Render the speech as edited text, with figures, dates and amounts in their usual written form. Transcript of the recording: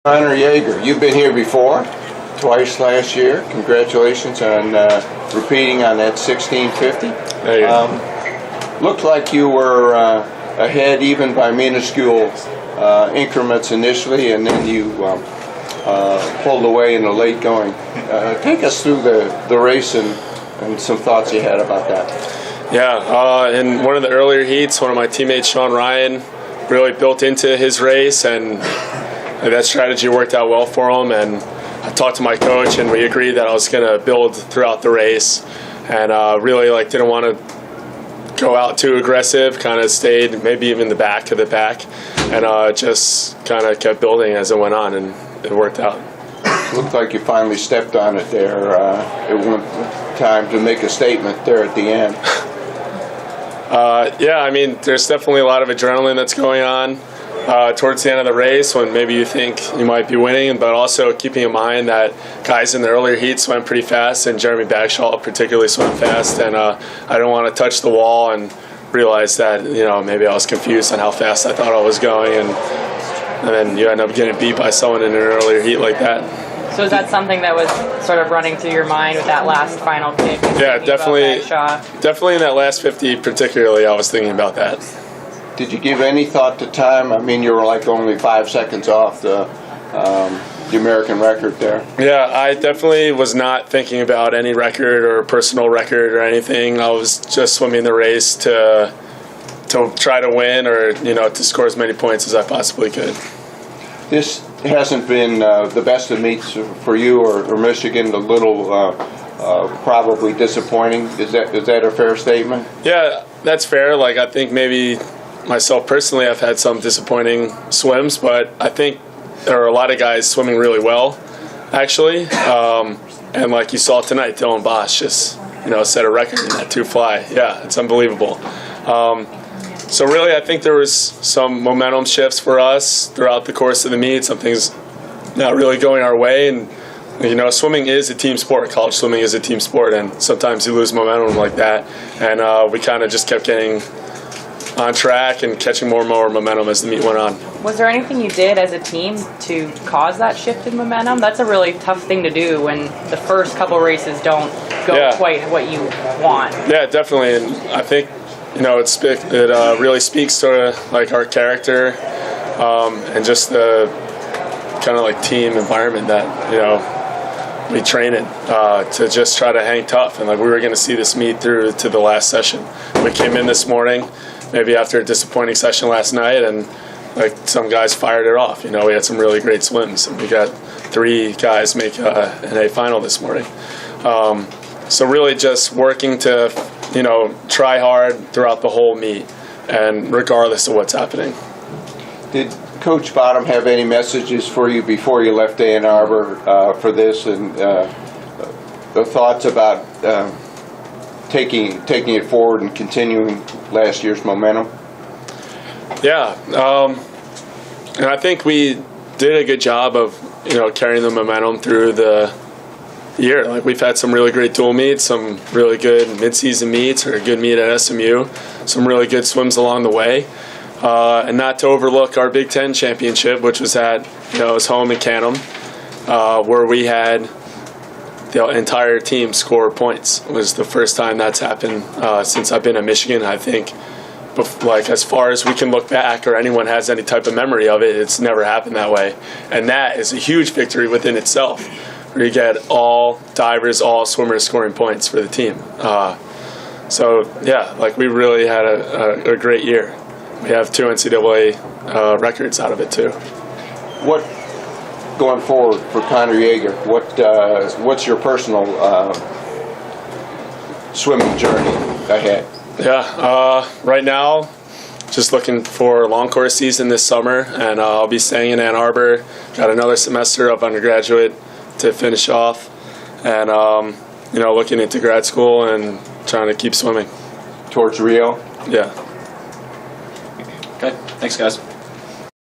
Connor Jaeger, you've been here before, twice last year. Congratulations on repeating on that 1650. Looked like you were ahead even by minuscule increments initially, and then you pulled away in the late going. Take us through the race and some thoughts you had about that. Yeah, in one of the earlier heats, one of my teammates, Sean Ryan, really built into his race, and that strategy worked out well for him. And I talked to my coach, and we agreed that I was going to build throughout the race, and really didn't want to go out too aggressive. Kind of stayed maybe even the back of the pack, and just kind of kept building as it went on, and it worked out. Looked like you finally stepped on it there. It went time to make a statement there at the end. Yeah, I mean, there's definitely a lot of adrenaline that's going on towards the end of the race when maybe you think you might be winning, but also keeping in mind that guys in the earlier heats swam pretty fast, and Jeremy Bagshaw particularly swam fast, and I don't want to touch the wall and realize that, maybe I was confused on how fast I thought I was going, and then you end up getting beat by someone in an earlier heat like that. So is that something that was sort of running through your mind with that last final kick? Yeah, definitely in that last 50 particularly, I was thinking about that. Did you give any thought to time? I mean, you were only 5 seconds off the American record there. Yeah, I definitely was not thinking about any record or personal record or anything. I was just swimming the race to try to win, or to score as many points as I possibly could. This hasn't been the best of meets for you or Michigan. A little probably disappointing. Is that a fair statement? Yeah, that's fair. I think maybe myself personally, I've had some disappointing swims, but I think there are a lot of guys swimming really well, actually. And like you saw tonight, Dylan Bosch just set a record in that 2-fly. Yeah, it's unbelievable. So really, I think there was some momentum shifts for us throughout the course of the meet. Some things not really going our way, and swimming is a team sport. College swimming is a team sport, and sometimes you lose momentum like that. And we kind of just kept getting on track and catching more and more momentum as the meet went on. Was there anything you did as a team to cause that shift in momentum? That's a really tough thing to do when the first couple races don't go quite what you want. Yeah, definitely, and I think it really speaks to our character and just the kind of team environment that we train in to just try to hang tough, and we were going to see this meet through to the last session. We came in this morning, maybe after a disappointing session last night, and some guys fired it off. We had some really great swims, and we got 3 guys make an A final this morning. So really just working to try hard throughout the whole meet, and regardless of what's happening. Did Coach Bottom have any messages for you before you left Ann Arbor for this, and the thoughts about taking it forward and continuing last year's momentum? Yeah, and I think we did a good job of carrying the momentum through the year. We've had some really great dual meets, some really good mid-season meets, or a good meet at SMU, some really good swims along the way, and not to overlook our Big Ten championship, which was at his home in Canham, where we had the entire team score points. It was the first time that's happened since I've been at Michigan. I think, as far as we can look back, or anyone has any type of memory of it, it's never happened that way, and that is a huge victory within itself, where you get all divers, all swimmers scoring points for the team. So yeah, we really had a great year. We have 2 NCAA records out of it too. What, going forward for Connor Jaeger, what's your personal swimming journey ahead? Yeah, right now, just looking for a long course season this summer, and I'll be staying in Ann Arbor. Got another semester of undergraduate to finish off, and looking into grad school and trying to keep swimming towards Rio. Yeah. Okay, thanks guys.